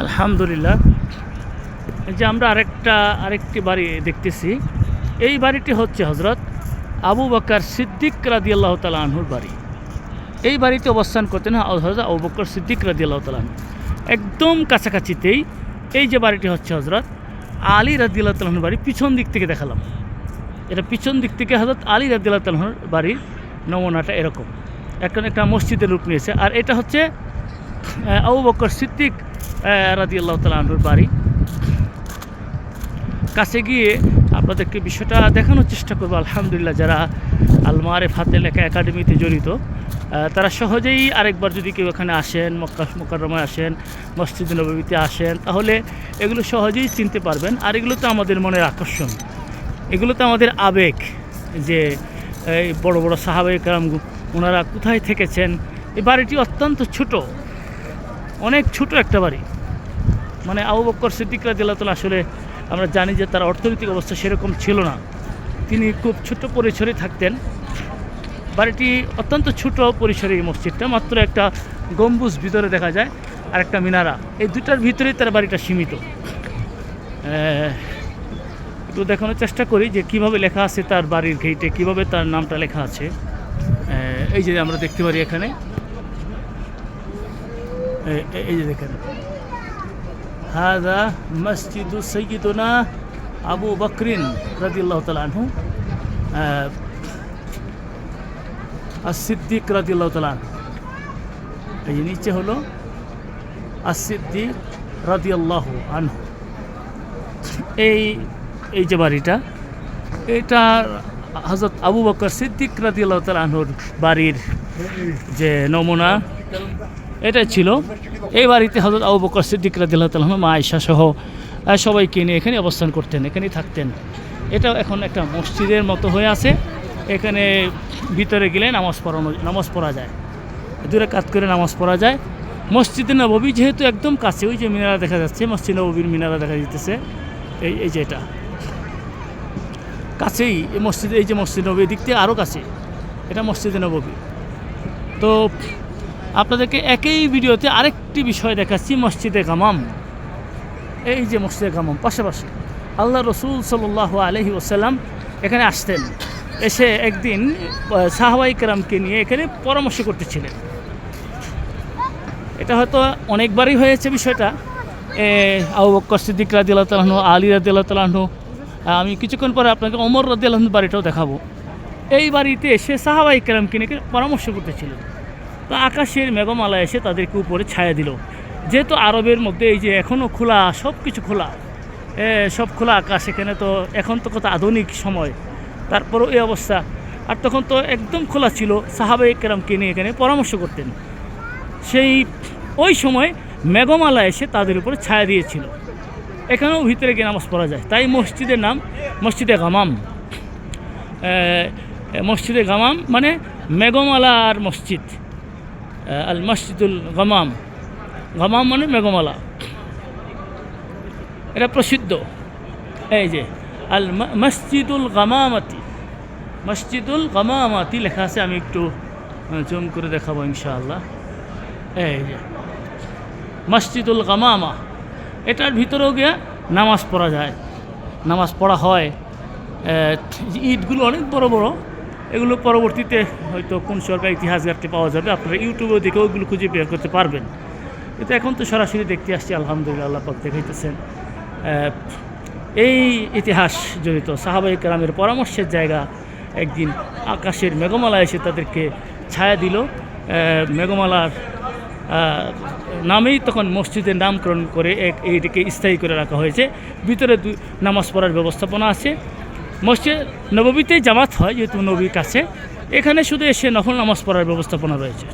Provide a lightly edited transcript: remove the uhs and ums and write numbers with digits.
আলহামদুলিল্লাহ। যে আমরা আরেকটি বাড়ি দেখতেছি। এই বাড়িটি হচ্ছে হজরত আবু বকর সিদ্দিক রাদিয়াল্লাহু তাআলা আনহুর বাড়ি। এই বাড়িতে অবস্থান করতেন হজরত আবু বকর সিদ্দিক রাদিয়াল্লাহু তাআলা আনহু। একদম কাছাকাছিতেই এই যে বাড়িটি হচ্ছে হজরত আলী রাদিয়াল্লাহু তাআলা আনহুর বাড়ি। পিছন দিক থেকে দেখালাম, এটা পিছন দিক থেকে হজরত আলী রাদিয়াল্লাহু তাআলা আনহুর বাড়ির নমুনাটা এরকম এখন একটা মসজিদের রূপ নিয়েছে। আর এটা হচ্ছে আবু বকর সিদ্দিক রাদিয়াল্লাহু তাআলা আনহুর বাড়ি। কাছে গিয়ে আপনাদেরকে বিষয়টা দেখানোর চেষ্টা করবো। আলহামদুলিল্লাহ, যারা আল মারিফাতে লেখা একাডেমিতে জড়িত তারা সহজেই আরেকবার যদি কেউ এখানে আসেন, মক্কা মুকাররমায় আসেন, মসজিদ নববীতে আসেন, তাহলে এগুলো সহজেই চিনতে পারবেন। আর এগুলো তো আমাদের মনের আকর্ষণ, এগুলো তো আমাদের আবেগ, যে এই বড় বড় সাহাবায়ে কেরাম ওনারা কোথায় থেকেছেন। এই বাড়িটি অত্যন্ত ছোট, অনেক ছোট একটা বাড়ি। মানে আবু বকর সিদ্দিক রাদিয়াল্লাহু তাআলা আসলে আমরা জানি যে তার অর্থনৈতিক অবস্থা সেরকম ছিল না, তিনি খুব ছোট পরিসরে থাকতেন। বাড়িটি অত্যন্ত ছোট পরিসরে, এই মসজিদটা মাত্র একটা গম্বুজ ভিতরে দেখা যায় আর একটা মিনারা, এই দুটার ভিতরেই তার বাড়িটা সীমিত। একটু দেখানোর চেষ্টা করি যে কিভাবে লেখা আছে তার বাড়ির গেটে, কিভাবে তার নামটা লেখা আছে। এই যে আমরা দেখতে পারি এখানে, এই যে দেখেন, হাযা মসজিদু সাইয়্যিদুনা আবু বকরিন রাদিয়াল্লাহু তাআলা আনহু as-সিদ্দিক রাদিয়াল্লাহু তাআলা আনহু। এই নিচে হলো as-সিদ্দিক রাদিয়াল্লাহু আনহু। এই যে বাড়িটা, এটা হযরত আবু বকর সিদ্দিক রাদিয়াল্লাহু তাআলা আনহুর বাড়ির যে নমুনা এটা ছিল। এই বাড়িতে হযরত আবু বকর সিদ্দিক রাদিয়াল্লাহু তাআলা মা আয়েশা সহ সবাইকে নিয়ে এখানে অবস্থান করতেন, এখানেই থাকতেন। এটাও এখন একটা মসজিদের মতো হয়ে আছে। এখানে ভিতরে গেলে নামাজ পড়া যায়, দু রাকাত করে নামাজ পড়া যায়। মসজিদে নববী যেহেতু একদম কাছে, ওই যে মিনারা দেখা যাচ্ছে, মসজিদ নববীর মিনারা দেখা যেতেছে, এই যে এটা কাছেই এই মসজিদ, এই যে মসজিদ নববী দিক থেকে আরও কাছে, এটা মসজিদে নববী। তো আপনাদেরকে একই ভিডিওতে আরেকটি বিষয় দেখাচ্ছি, মসজিদে গামাম। এই যে মসজিদে গামাম পাশাপাশি আল্লাহ রসুল সাল্লাল্লাহু আলাইহি ওয়াসাল্লাম এখানে আসতেন, এসে একদিন সাহাবায়ে কেরামকে নিয়ে এখানে পরামর্শ করতেছিলেন। এটা হয়তো অনেকবারই হয়েছে বিষয়টা। আবু বকর সিদ্দিক রাদিয়াল্লাহু তাআলা আনহু, আলী রাদিয়াল্লাহু তাআলা আনহু, আমি কিছুক্ষণ পরে আপনাকে ওমর রাদিয়াল্লাহু আনহুর বাড়িটাও দেখাবো। এই বাড়িতে এসে সাহাবায়ে কেরামকে নিয়ে পরামর্শ করতেছিলেন। তো আকাশের মেঘমালা এসে তাদেরকে উপরে ছায়া দিল। যেহেতু আরবের মধ্যে এই যে এখনও খোলা, সব কিছু খোলা, সব খোলা আকাশ, এখানে তো এখন তো কত আধুনিক সময়, তারপরও এই অবস্থা। আর তখন তো একদম খোলা ছিল, সাহাবায়ে কেরামকে নিয়ে এখানে পরামর্শ করতেন। ওই সময় মেঘমালা এসে তাদের উপরে ছায়া দিয়েছিল। এখানেও ভিতরে গিয়ে নামাজ পড়া যায়, তাই মসজিদের নাম মসজিদে গামাম। মসজিদে গামাম মানে মেঘমালার মসজিদ, আল মসজিদুল গামাম। গামাম মানে মেঘমালা, এটা প্রসিদ্ধ। এই যে আল মসজিদুল গামামাতি, মসজিদুল গামামাতি লেখা আছে, আমি একটু জুম করে দেখাবো ইনশাআল্লাহ। এই যে মসজিদুল গামামা, এটার ভিতরেও গিয়ে নামাজ পড়া যায়, নামাজ পড়া হয়। ঈদগুলো অনেক বড় বড়, এগুলো পরবর্তীতে হয়তো কোন সরকার ইতিহাস ঘাটতে পাওয়া যাবে, আপনারা ইউটিউবেও দেখে ওইগুলো খুঁজে বের করতে পারবেন। কিন্তু এখন তো সরাসরি দেখতে আসছি, আলহামদুলিল্লাহ, আল্লাহ পাক দেখাইতেছেন। এই ইতিহাস জড়িত সাহাবায়ে কেরামের পরামর্শের জায়গা। একদিন আকাশের মেঘমালা এসে তাদেরকে ছায়া দিল। মেঘমালার নামেই তখন মসজিদের নামকরণ করে এইটিকে স্থায়ী করে রাখা হয়েছে। ভিতরে নামাজ পড়ার ব্যবস্থাপনা আছে। মসজিদ নববীতেই জামাত হয়, যেহেতু নবীর কাছে, এখানে শুধু এসে নফল নামাজ পড়ার ব্যবস্থাপনা রয়েছে।